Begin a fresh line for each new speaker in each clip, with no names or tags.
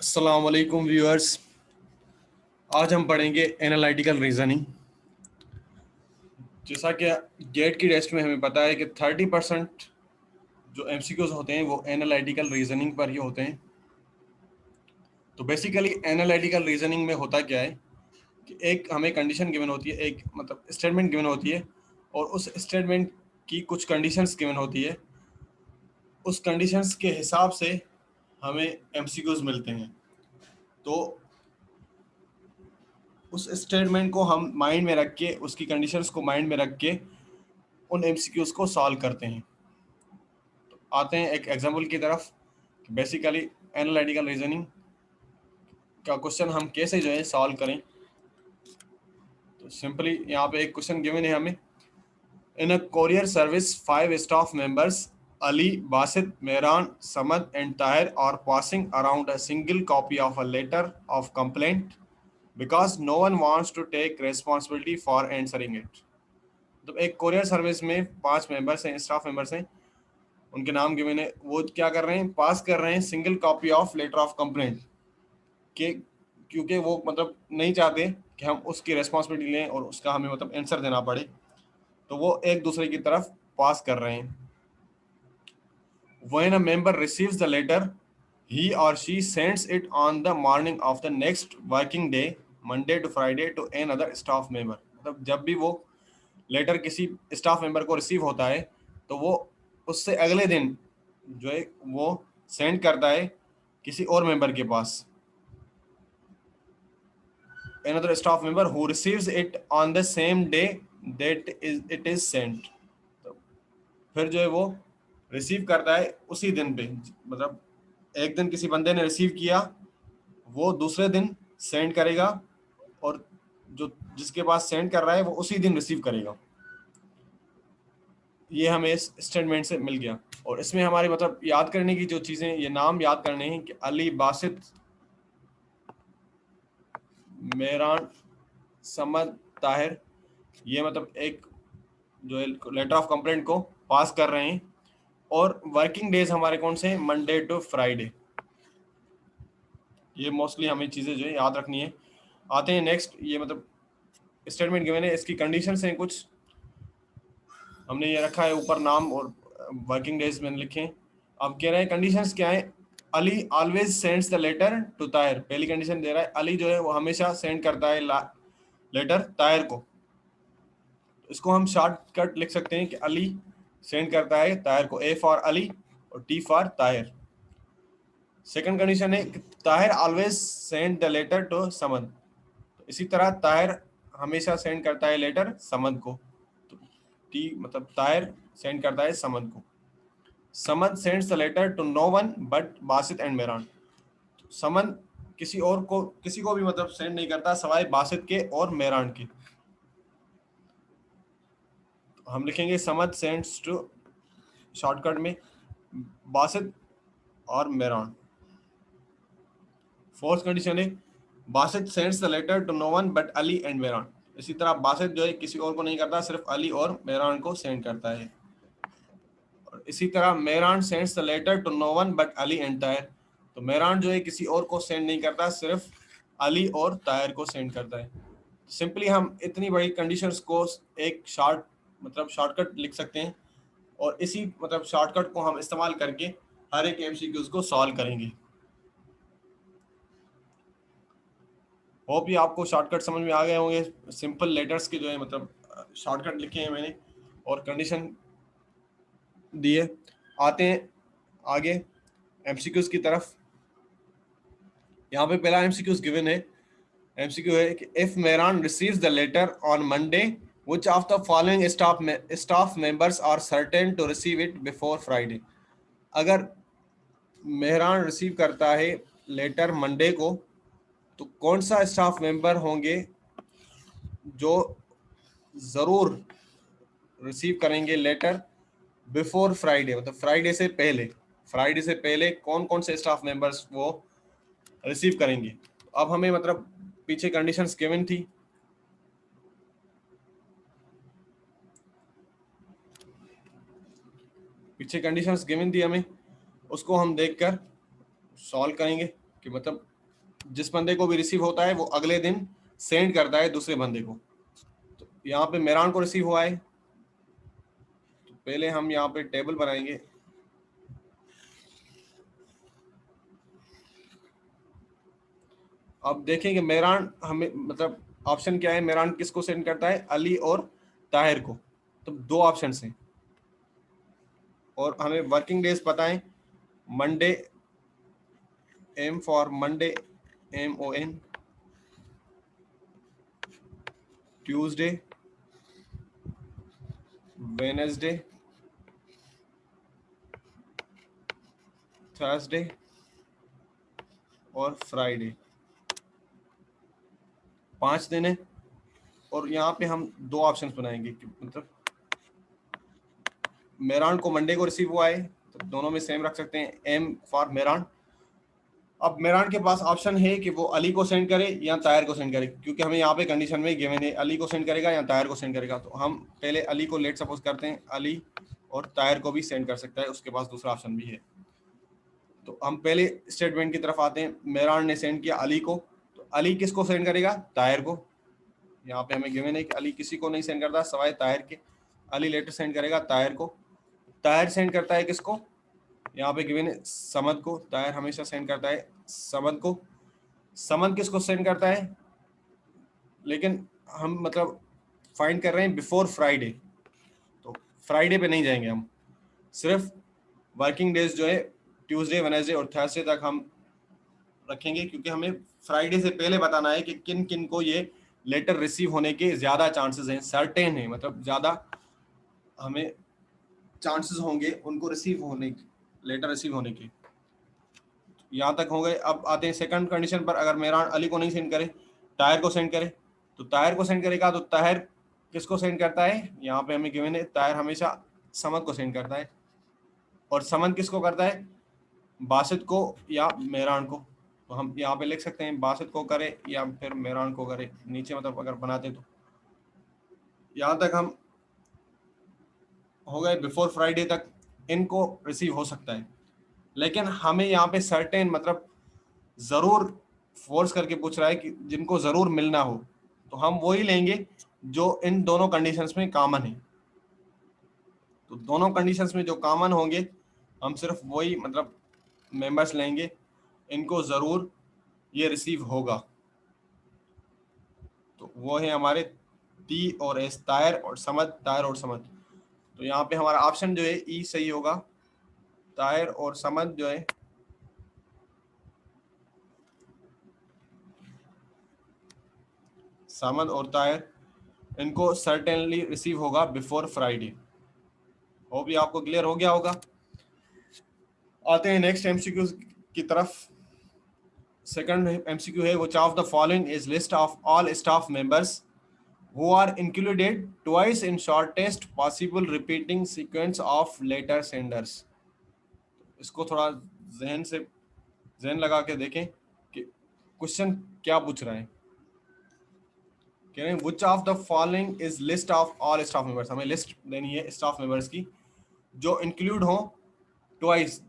अस्सलाम वालेकुम व्यूअर्स। आज हम पढ़ेंगे एनालिटिकल रीजनिंग। जैसा कि गेट की टेस्ट में हमें पता है कि 30% जो एमसीक्यूज होते हैं वो एनालिटिकल रीजनिंग पर ही होते हैं। तो बेसिकली एनालिटिकल रीजनिंग में होता क्या है कि एक हमें कंडीशन गिवन होती है, एक मतलब स्टेटमेंट गिवन होती है और उस स्टेटमेंट की कुछ कंडीशंस गिवन होती है। उस कंडीशंस के हिसाब से हमें एमसीक्यूज मिलते हैं। तो उस स्टेटमेंट को हम माइंड में रख के, उसकी कंडीशंस को माइंड में रख के उन एमसीक्यूज को सॉल्व करते हैं। आते हैं एक एग्जांपल की तरफ। बेसिकली एनालिटिकल रीजनिंग का क्वेश्चन हम कैसे जो है सॉल्व करें। तो सिंपली यहाँ पे एक क्वेश्चन गिवन है हमें। In a courier service 5 staff members Ali, Basit, Mehran, Samad and Tahir are passing around a single copy of a letter of complaint because no one wants to take responsibility for answering it। तो एक courier service में 5 members हैं, staff members हैं, उनके नाम given है। वो क्या कर रहे हैं, पास कर रहे हैं single copy of letter of complaint के, क्योंकि वो मतलब नहीं चाहते कि हम उसकी रेस्पॉन्सिबिलिटी लें और उसका हमें मतलब आंसर देना पड़े। तो वो एक दूसरे की तरफ पास कर रहे हैं। When a member receives the letter, he or she sends it on the morning of the next working day, Monday to Friday, to another staff member। मतलब जब भी वो लेटर किसी स्टाफ मेंबर को रिसीव होता है तो वो उससे अगले दिन जो है वो सेंड करता है किसी और मेंबर के पास। Another staff member who receives it on the same day that it is sent। तो फिर जो है वो रिसीव करता है उसी दिन पे, मतलब एक दिन किसी बंदे ने रिसीव किया, वो दूसरे दिन सेंड करेगा और जो जिसके पास सेंड कर रहा है वो उसी दिन रिसीव करेगा। ये हमें इस स्टेटमेंट से मिल गया। और इसमें हमारी मतलब याद करने की जो चीज़ें, ये नाम याद करने हैं कि अली, बासित, मेहरान, समद, ताहिर, ये मतलब एक जो है लेटर ऑफ कंप्लेंट को पास कर रहे हैं। और वर्किंग डेज हमारे कौन से हैं, मंडे टू फ्राइडे। ये मोस्टली हमें चीज़ें जो है याद रखनी है। आते हैं नेक्स्ट। ये मतलब स्टेटमेंट गिवन है, इसकी कंडीशंस हैं कुछ, हमने ये रखा है ऊपर नाम और वर्किंग डेज मैंने लिखे हैं। अब कह रहे हैं कंडीशंस क्या है। Ali always sends the letter to Tahir. पहली कंडीशन दे रहा है अली जो है वो हमेशा सेंड करता है लेटर ताहिर को। इसको हम शॉर्टकट लिख सकते हैं कि अली सेंड करता है ताहिर को, ए फॉर अली और T for Tahir. Second condition है कि Tahir always send the letter to Samad. इसी तरह ताहिर हमेशा सेंड करता है लेटर समद को। तो टी मतलब ताहिर सेंड करता है समद को। Samad sends the letter to no one but Basit and Mehran. Samad किसी को भी मतलब सेंड नहीं करता सवाए बासित के और मेहरान के। तो हम लिखेंगे समद सेंड्स टू, शॉर्टकट में, बासित और मेहरान। फोर्थ कंडीशन है Basit sends the letter to no one but Ali and Mehran. इसी तरह बासित जो है किसी और को नहीं करता, सिर्फ अली और मेहरान को सेंड करता है। और इसी तरह Mehran sends the letter to no one but Ali and Tahir. तो मेहरान जो है किसी और को सेंड नहीं करता, सिर्फ अली और ताहिर को सेंड करता है। सिंपली हम इतनी बड़ी कंडीशंस को एक शॉर्टकट लिख सकते हैं और इसी मतलब शॉर्टकट को हम इस्तेमाल करके हर एक एमसीक्यूज को सॉल्व करेंगे। होप ये आपको शॉर्टकट समझ में आ गए होंगे। सिंपल लेटर्स के जो है मतलब शॉर्टकट लिखे हैं मैंने और कंडीशन दिए। आते हैं आगे एमसीक्यूज की तरफ। यहाँ पे पहला एमसीक्यूज गिवन है। एमसीक्यू है कि if Mehran receives the letter on Monday which of the following staff members are certain to receive it before Friday. अगर मेहरान रिसीव करता है लेटर मंडे को, तो कौन सा स्टाफ मेंबर होंगे जो ज़रूर रिसीव करेंगे लेटर बिफोर फ्राइडे, मतलब फ्राइडे से पहले। फ्राइडे से पहले कौन कौन से स्टाफ मेंबर्स वो रिसीव करेंगे। अब हमें मतलब पीछे कंडीशंस गिवन थी, पीछे कंडीशंस गिवन थी हमें, उसको हम देखकर सॉल्व करेंगे कि मतलब जिस बंदे को भी रिसीव होता है वो अगले दिन सेंड करता है दूसरे बंदे को। तो यहाँ पे मेहरान को रिसीव हुआ है, तो पहले हम यहाँ पे टेबल बनाएंगे। अब देखें कि मेहरान हमें मतलब ऑप्शन क्या है, मेहरान किसको सेंड करता है, अली और ताहिर को। तो दो ऑप्शन हैं और हमें वर्किंग डेज पता है, Monday M for Monday MON, Tuesday, Wednesday, Thursday और फ्राइडे। 5 दिन है और यहाँ पे हम दो ऑप्शंस बनाएंगे कि मतलब मेहरान को मंडे को रिसीव हुआ है तो दोनों में सेम रख सकते हैं, एम फॉर मेहरान। अब मेहरान के पास ऑप्शन है कि वो अली को सेंड करे या ताहिर को सेंड करे, क्योंकि हमें यहाँ पे कंडीशन में गिवन है अली को सेंड करेगा या ताहिर को सेंड करेगा। तो हम पहले अली को लेट सपोज करते हैं, अली और ताहिर को भी सेंड कर सकता है, उसके पास दूसरा ऑप्शन भी है। तो हम पहले स्टेटमेंट की तरफ आते हैं। मेहरान ने सेंड किया अली को, तो अली किसको सेंड करेगा, ताहिर को। यहाँ पे हमें गिवन है कि अली किसी को नहीं सेंड करता सवाए ताहिर के। अली लेटर सेंड करेगा ताहिर को। ताहिर सेंड करता है किसको, यहाँ पे गिवन है समद को। ताहिर हमेशा सेंड करता है समद को। समद किसको सेंड करता है, लेकिन हम मतलब फाइंड कर रहे हैं बिफोर फ्राइडे, तो फ्राइडे पे नहीं जाएंगे हम, सिर्फ वर्किंग डेज जो है ट्यूसडे, वेडनेसडे और थर्सडे तक हम रखेंगे, क्योंकि हमें फ्राइडे से पहले बताना है कि किन किन को ये लेटर रिसीव होने के ज़्यादा चांसेस हैं, सर्टेन है, मतलब ज़्यादा हमें चांसेस होंगे उनको रिसीव होने के, लेटर रिसीव होने के। यहाँ तक हो गए। अब आते हैं सेकंड कंडीशन पर। अगर मेहरान अली को नहीं सेंड करे, ताहिर को सेंड करे, तो ताहिर को सेंड करेगा तो ताहिर किसको सेंड करता है, यहाँ पे हमें गिवन है ताहिर हमेशा समद को सेंड करता है। और समद किसको करता है, बासित को या मेहरान को। तो हम यहाँ पे लिख सकते हैं बासित को करे या फिर मेहरान को करे, नीचे मतलब अगर बनाते तो। यहाँ तक हम हो गए, बिफोर फ्राइडे तक इनको रिसीव हो सकता है। लेकिन हमें यहाँ पे सर्टेन मतलब ज़रूर फोर्स करके पूछ रहा है कि जिनको ज़रूर मिलना हो, तो हम वही लेंगे जो इन दोनों कंडीशंस में कॉमन है। तो दोनों कंडीशंस में जो कॉमन होंगे हम सिर्फ वही मतलब मेंबर्स लेंगे, इनको ज़रूर ये रिसीव होगा। तो वो है हमारे टी और एस, तायर और समद, तायर और समद। तो यहाँ पे हमारा ऑप्शन जो है ई सही होगा। तायर और समद जो है समद और तायर, इनको सर्टेनली रिसीव होगा बिफोर फ्राइडे। वो भी आपको क्लियर हो गया होगा। आते हैं नेक्स्ट एमसीक्यू की तरफ। सेकंड एमसीक्यू है, which of the following is list of all staff members who are included twice in shortest possible repeating sequence of letter senders। इसको थोड़ा जहन लगा के देखें कि क्वेश्चन क्या पूछ रहा है। कह रहे हैं which of the following is list of all staff members, हमें लिस्ट देनी है स्टाफ मेंबर्स की जो इंक्लूड हो ट्वाइस,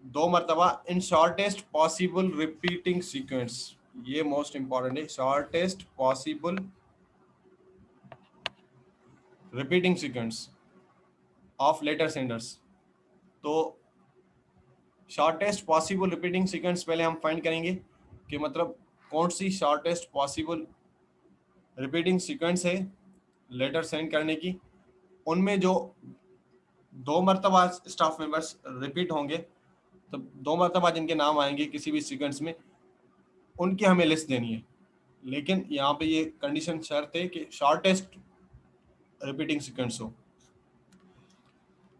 दो मरतबा, in shortest possible repeating sequence. ये मोस्ट इंपॉर्टेंट है, shortest possible repeating sequence of letter senders. तो शॉर्टेस्ट पॉसिबल रिपीटिंग सीक्वेंस पहले हम फाइंड करेंगे कि मतलब कौन सी शॉर्टेस्ट पॉसिबल रिपीटिंग सीक्वेंस है लेटर सेंड करने की। उनमें जो दो मरतबा स्टाफ मेंबर्स रिपीट होंगे, तो दो मरतबा जिनके नाम आएंगे किसी भी सीक्वेंस में, उनकी हमें लिस्ट देनी है। लेकिन यहाँ पे ये कंडीशन शर्त है कि शॉर्टेस्ट रिपीटिंग सीक्वेंस हो।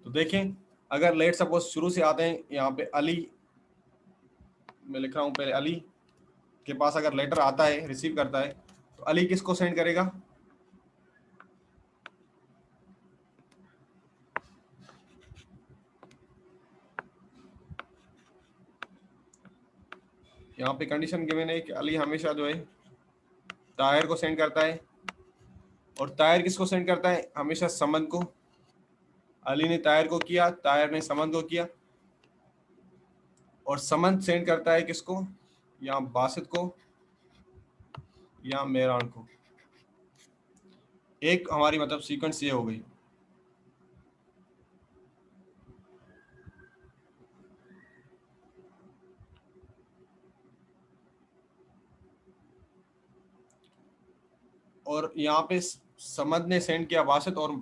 तो देखें, अगर लेट सपोज शुरू से आते हैं, यहाँ पे अली मैं लिख रहा हूँ, पहले अली के पास अगर लेटर आता है, रिसीव करता है, तो अली किसको सेंड करेगा, यहाँ पे कंडीशन गिवन है कि अली हमेशा जो है ताहिर को सेंड करता है। और ताहिर किसको सेंड करता है, हमेशा समद को। अली ने ताहिर को किया, ताहिर ने समद को किया। और समद सेंड करता है किसको, या बासित को या मेहरान को। एक हमारी मतलब सीक्वेंस ये हो गई। और यहाँ पे समद ने सेंड किया बासित और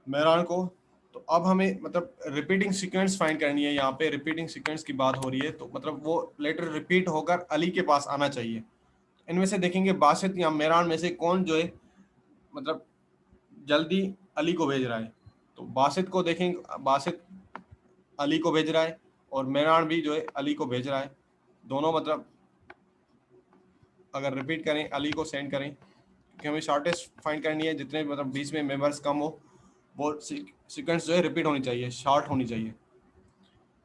मेहरान को। तो अब हमें मतलब रिपीटिंग सीक्वेंस फाइंड करनी है। यहाँ पे रिपीटिंग सीक्वेंस की बात हो रही है, तो मतलब वो लेटर रिपीट होकर अली के पास आना चाहिए। इनमें से देखेंगे बासित या मेहरान में से कौन जो है मतलब जल्दी अली को भेज रहा है। तो बासित को देखेंगे, बासित अली को भेज रहा है और मेहरान भी जो है अली को भेज रहा है। दोनों मतलब अगर रिपीट करें अली को सेंड करें, क्योंकि हमें शॉर्टेस्ट फाइंड करनी है, जितने मतलब बीच में मेंबर्स कम हो वो सीक्वेंस जो है रिपीट होनी चाहिए, शॉर्ट होनी चाहिए।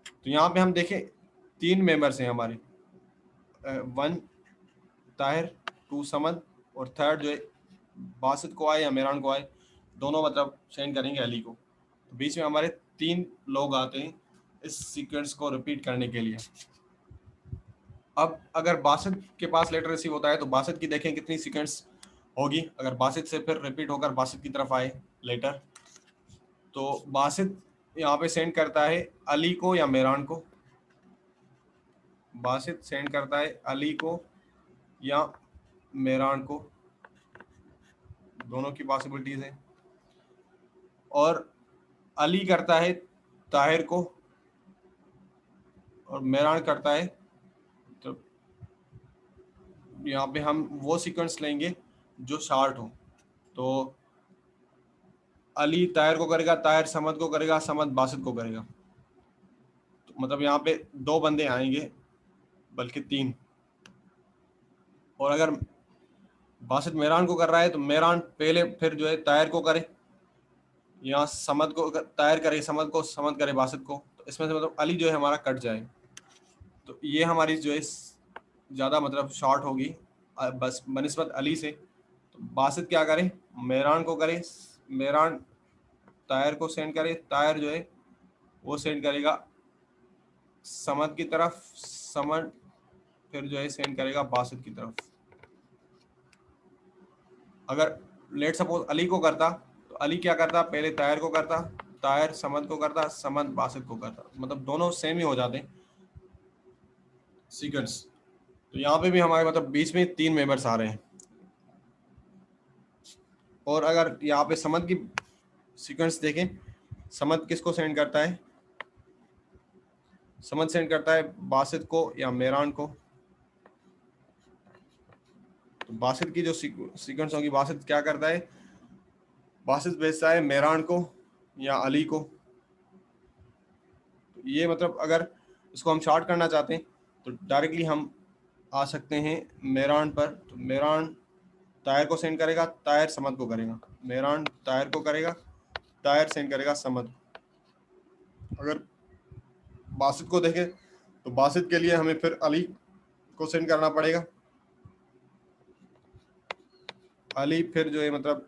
तो यहाँ पे हम देखें 3 मेंबर्स हैं हमारे, 1 ताहिर, 2 समद और थर्ड जो है बासित को आए या मेहरान को आए, दोनों मतलब सेंड करेंगे अली को। तो बीच में हमारे 3 लोग आते हैं इस सीक्वेंस को रिपीट करने के लिए। अब अगर बासित के पास लेटर रिसीव होता है तो बासित की देखें कितनी सीक्वेंस होगी। अगर बासित से फिर रिपीट होकर बासित की तरफ आए लेटर, तो बासित यहाँ पे सेंड करता है अली को या मेहरान को। बासित सेंड करता है अली को या मेहरान को, दोनों की पॉसिबिलिटीज है। और अली करता है ताहिर को और मेहरान करता है, तो यहाँ पे हम वो सीक्वेंस लेंगे जो शॉर्ट हो। तो अली ताहिर को करेगा, ताहिर समद को करेगा, समद बासित को करेगा। तो मतलब यहाँ पे 2 बंदे आएंगे, बल्कि 3। और अगर बासित मेहरान को कर रहा है तो मेहरान पहले फिर जो है ताहिर को करे, या समद को ताहिर करे समद को, समद करे बासित को। तो इसमें से मतलब अली जो है हमारा कट जाए। तो ये हमारी जो है ज़्यादा मतलब शॉर्ट होगी बस बनिस्बत अली से। तो बासित क्या करे, मेहरान को करे, मेहरान ताहिर को सेंड करे, ताहिर जो है वो सेंड करेगा समद की तरफ, समद फिर जो है सेंड करेगा बासित की तरफ। अगर लेट सपोज अली को करता तो अली क्या करता, पहले ताहिर को करता, ताहिर समद को करता, समद बासित को करता, मतलब दोनों सेम ही हो जाते सीक्वेंस। तो यहाँ पे भी हमारे मतलब बीच में 3 मेंबर्स आ रहे हैं। और अगर यहाँ पे समद की सीक्वेंस देखें, समद किसको सेंड करता है, समद सेंड करता है बासित को या मेहरान को। तो बासित की जो सीक्वेंस होगी, बासित क्या करता है, बासित भेजता है मेहरान को या अली को। तो ये मतलब अगर इसको हम शॉर्ट करना चाहते हैं तो डायरेक्टली हम आ सकते हैं मेहरान पर। तो मेहरान ताहिर को सेंड करेगा, ताहिर समद को करेगा, मेहरान ताहिर को करेगा, ताहिर सेंड करेगा समद को। अगर बासित को देखें तो बासित के लिए हमें फिर अली को सेंड करना पड़ेगा, अली फिर जो है मतलब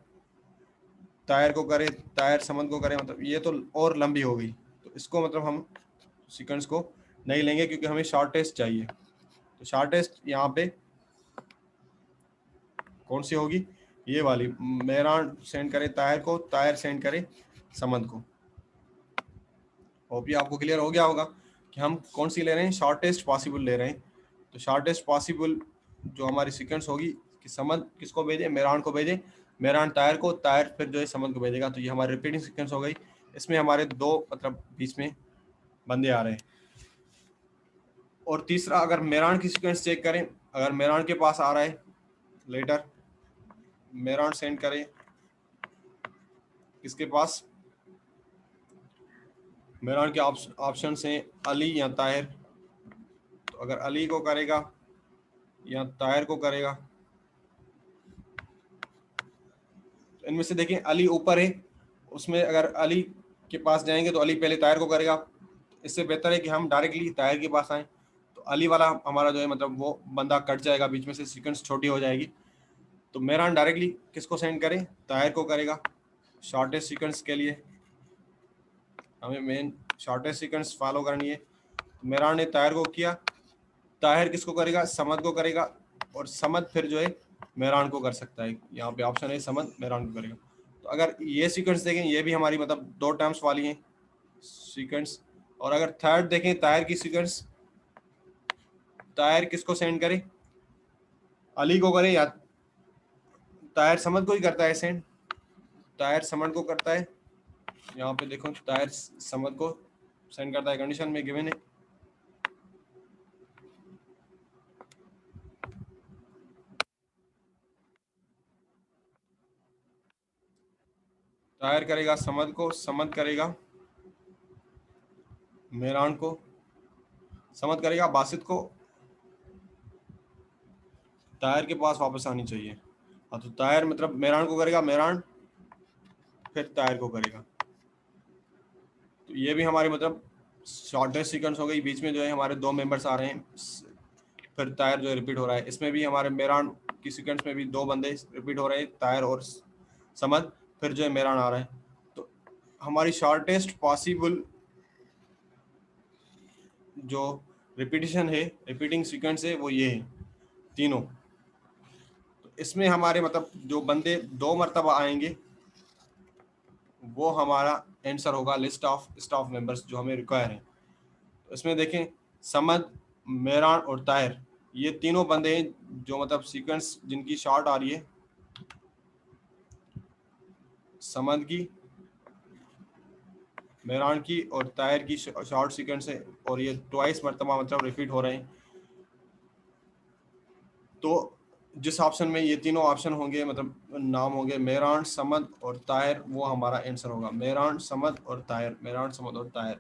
ताहिर को करे, ताहिर समद को करे, मतलब ये तो और लंबी हो गई। तो इसको मतलब हम सीक्वेंस को नहीं लेंगे, क्योंकि हमें शॉर्टेस्ट चाहिए। तो शॉर्टेस्ट यहाँ पे कौन सी होगी, ये वाली, मेहरान सेंड करे ताहिर को, ताहिर सेंड करे समद को। होप ये आपको क्लियर हो गया होगा कि हम कौन सी ले रहे हैं, शॉर्टेस्ट पॉसिबल ले रहे हैं। तो शॉर्टेस्ट पॉसिबल जो हमारी सीक्वेंस होगी कि समद किसको भेजे, मेहरान को भेजे, मेहरान ताहिर को, ताहिर फिर जो है समद को भेजेगा। तो ये हमारी रिपीटिंग सीक्वेंस हो गई। इसमें हमारे 2 मतलब बीच में बंदे आ रहे हैं। और तीसरा, अगर मेहरान की सीक्वेंस चेक करें, अगर मेहरान के पास आ रहा है लेटर, मेहरान सेंड करे किसके पास, मेहरान के ऑप्शन हैं अली या ताहिर। तो अगर अली को करेगा या ताहिर को करेगा, तो इनमें से देखें अली ऊपर है, उसमें अगर अली के पास जाएंगे तो अली पहले ताहिर को करेगा। इससे बेहतर है कि हम डायरेक्टली ताहिर के पास आएँ। तो अली वाला हमारा जो है मतलब वो बंदा कट जाएगा, बीच में से सीक्वेंस छोटी हो जाएगी। तो मेहरान डायरेक्टली किसको सेंड करे, ताहिर को करेगा। शॉर्टेस्ट सीक्वेंस के लिए हमें मेन शॉर्टेस्ट सीक्वेंस फॉलो करनी है। तो मेहरान ने ताहिर को किया, ताहिर किसको करेगा, समद को करेगा, और समद फिर जो है मेहरान को कर सकता है। यहाँ पे ऑप्शन है समद मेहरान को करेगा। तो अगर ये सीक्वेंस देखें, ये भी हमारी मतलब दो टर्म्स वाली है सीक्वेंस। और अगर थर्ड देखें ताहिर की सीक्वेंस, ताहिर किसको सेंड करे, अली को करे या ताहिर समद को ही करता है सेंड, ताहिर समद को करता है। यहाँ पे देखो ताहिर समद को सेंड करता है, कंडीशन में गिवन है। ताहिर करेगा समद को, समद करेगा मेहरान को, समद करेगा बासित को, ताहिर के पास वापस आनी चाहिए। हाँ, तो ताहिर मतलब मेहरान को करेगा, मेहरान फिर ताहिर को करेगा। तो ये भी हमारे मतलब शॉर्टेस्ट सीक्वेंस हो गई। बीच में जो है हमारे दो मेंबर्स आ रहे हैं, फिर ताहिर जो है रिपीट हो रहा है। इसमें भी हमारे मेहरान की सीक्वेंस में भी दो बंदे रिपीट हो रहे हैं, ताहिर और समद, फिर जो है मेहरान आ रहा है। तो हमारी शॉर्टेस्ट पॉसिबल जो रिपीटिशन है, रिपीटिंग सीक्वेंस है, वो ये है तीनों। तो इसमें हमारे मतलब जो बंदे दो मरतबा आएंगे वो हमारा आंसर होगा लिस्ट ऑफ स्टाफ मेंबर्स जो हमें रिक्वायर है। तो इसमें देखें समद, मेहरान और ताहिर, ये तीनों बंदे हैं जो मतलब सीक्वेंस जिनकी शॉर्ट आ रही है, समद की, मेहरान की और ताहिर की शॉर्ट सीक्वेंस है, और ये ट्वाइस मरतबा मतलब रिपीट हो रहे हैं। तो जिस ऑप्शन में ये तीनों ऑप्शन होंगे मतलब नाम होंगे मेहरान, समद और ताहिर, वो हमारा आंसर होगा। मेहरान, समद और ताहिर, मेहरान, समद और ताहिर,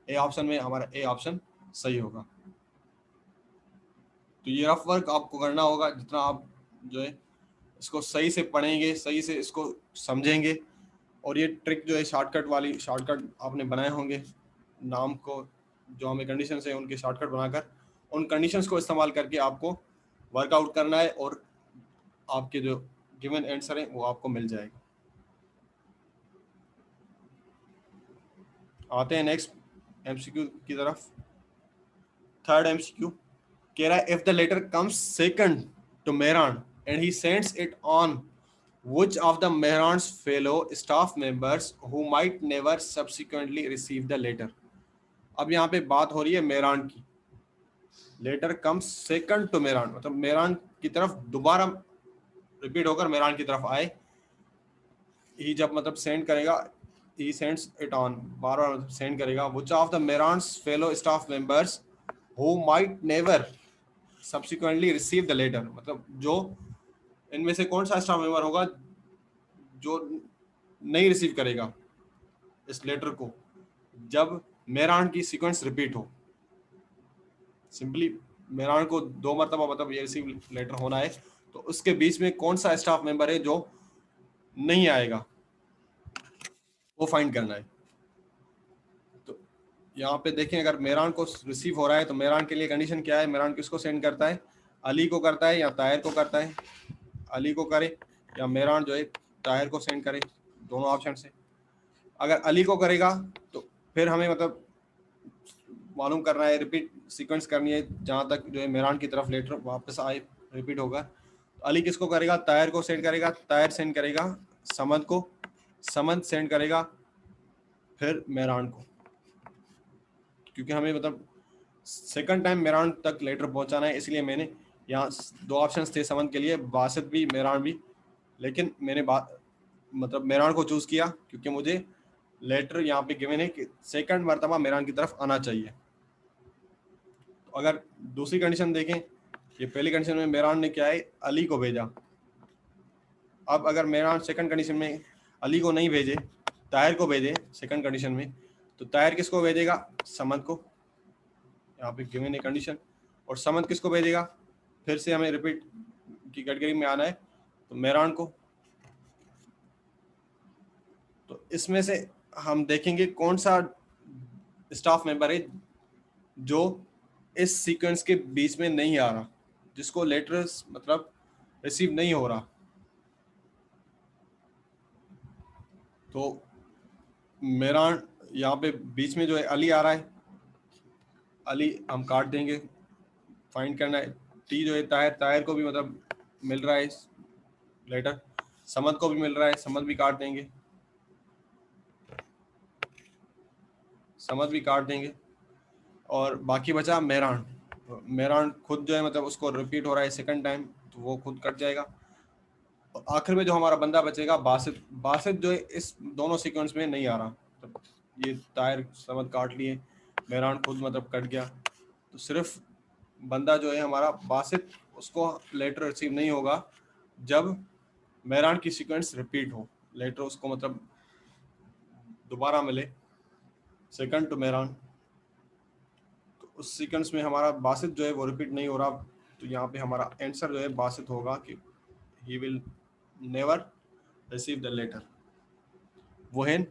ए ऑप्शन में हमारा ए ऑप्शन सही होगा। तो ये रफ वर्क आपको करना होगा। जितना आप जो है इसको सही से पढ़ेंगे, सही से इसको समझेंगे, और ये ट्रिक जो है शॉर्टकट वाली, शॉर्टकट आपने बनाए होंगे नाम को, जो हमें कंडीशन है उनके शॉर्टकट बनाकर उन कंडीशंस को इस्तेमाल करके आपको वर्कआउट करना है, और आपके जो गिवन आंसर है वो आपको मिल जाएगा। आते हैं नेक्स्ट एमसीक्यू की तरफ। थर्ड एमसीक्यू कह रहा है, if the letter comes second to Mehran and he sends it on which of the Mehran's fellow staff members who might never subsequently receive the letter। अब यहाँ पे बात हो रही है मेहरान की। Letter comes second to Mehran मतलब मेहरान की तरफ दोबारा रिपीट होकर मेहरान की तरफ आए। ही जब मतलब सेंड करेगा, ही sends it on, bar bar send करेगा। which of the Mehran's fellow staff members who might never subsequently receive the letter, मतलब जो इनमें से कौन सा स्टाफ मेंबर होगा जो नहीं रिसीव करेगा इस लेटर को जब मेहरान की सीक्वेंस रिपीट हो। सिंपली मेहरान को दो मरतबा मतलब ये रिसीव लेटर होना है, तो उसके बीच में कौन सा स्टाफ मेंबर है जो नहीं आएगा, वो फाइंड करना है। तो यहाँ पे देखें, अगर मेहरान को रिसीव हो रहा है तो मेहरान के लिए कंडीशन क्या है, मेहरान किसको सेंड करता है, अली को करता है या ताहिर को करता है। अली को करे या मेहरान जो है ताहिर को सेंड करे, दोनों ऑप्शन है। अगर अली को करेगा तो फिर हमें मतलब मालूम करना है, रिपीट सीक्वेंस करनी है जहाँ तक जो है मेहरान की तरफ लेटर वापस आए, रिपीट होगा। अली किसको करेगा, ताहिर को सेंड करेगा, ताहिर सेंड करेगा समद को, समद सेंड करेगा फिर मेहरान को। क्योंकि हमें मतलब सेकंड टाइम मेहरान तक लेटर पहुंचाना है, इसलिए मैंने यहाँ दो ऑप्शंस थे समद के लिए, बासित भी मेहरान भी, लेकिन मैंने मतलब मेहरान को चूज किया क्योंकि मुझे लेटर यहाँ पे गिवन है कि सेकंड मरतबा मेहरान की तरफ आना चाहिए। तो अगर दूसरी कंडीशन देखें, ये पहली कंडीशन में मेहरान ने क्या है, अली को भेजा। अब अगर मेहरान सेकंड कंडीशन में अली को नहीं भेजे, ताहिर को भेजे सेकंड कंडीशन में, तो ताहिर किसको भेजेगा, समद को, यहाँ पे गिवन है कंडीशन। और समद किसको भेजेगा, फिर से हमें रिपीट की कैटेगरी में आना है, तो मेहरान को। तो इसमें से हम देखेंगे कौन सा स्टाफ मेंबर है जो इस सीक्वेंस के बीच में नहीं आ रहा, जिसको लेटर्स मतलब रिसीव नहीं हो रहा। तो मेहरान यहाँ पे बीच में जो है अली आ रहा है, अली हम काट देंगे फाइंड करना है। टी जो है तायर को भी मतलब मिल रहा है लेटर, समद को भी मिल रहा है, समद भी काट देंगे, समद भी काट देंगे। और बाकी बचा मेहरान। मेहरान खुद जो है मतलब उसको रिपीट हो रहा है सेकंड टाइम, तो वो खुद कट जाएगा। और आखिर में जो हमारा बंदा बचेगा बासित, बासित जो है इस दोनों सीक्वेंस में नहीं आ रहा। तो ये तायर समद काट लिए, मेहरान खुद मतलब कट गया, तो सिर्फ बंदा जो है हमारा बासित, उसको लेटर रिसीव नहीं होगा जब मेहरान की सीक्वेंस रिपीट हो, लेटर उसको मतलब दोबारा मिले, सेकंड टू मेहरान, तो उस सीक्वेंस में हमारा बासित जो है वो रिपीट नहीं हो रहा। तो यहाँ पे हमारा आंसर जो है बासित होगा कि he will never receive the letter when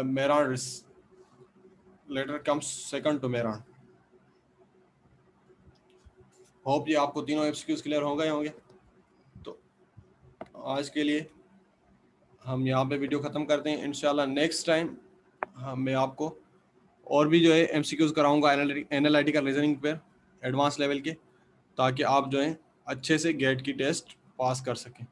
Mehran letter comes second to Mehran. Hope ये आपको तीनों एमसीक्यूज क्लियर हो गए होंगे। तो आज के लिए हम यहाँ पे वीडियो ख़त्म करते हैं। इंशाल्लाह नेक्स्ट टाइम मैं आपको और भी जो है एमसीक्यूज कराऊंगा एनालिटिकल रीजनिंग पर एडवांस लेवल के, ताकि आप जो है अच्छे से गेट की टेस्ट पास कर सकें।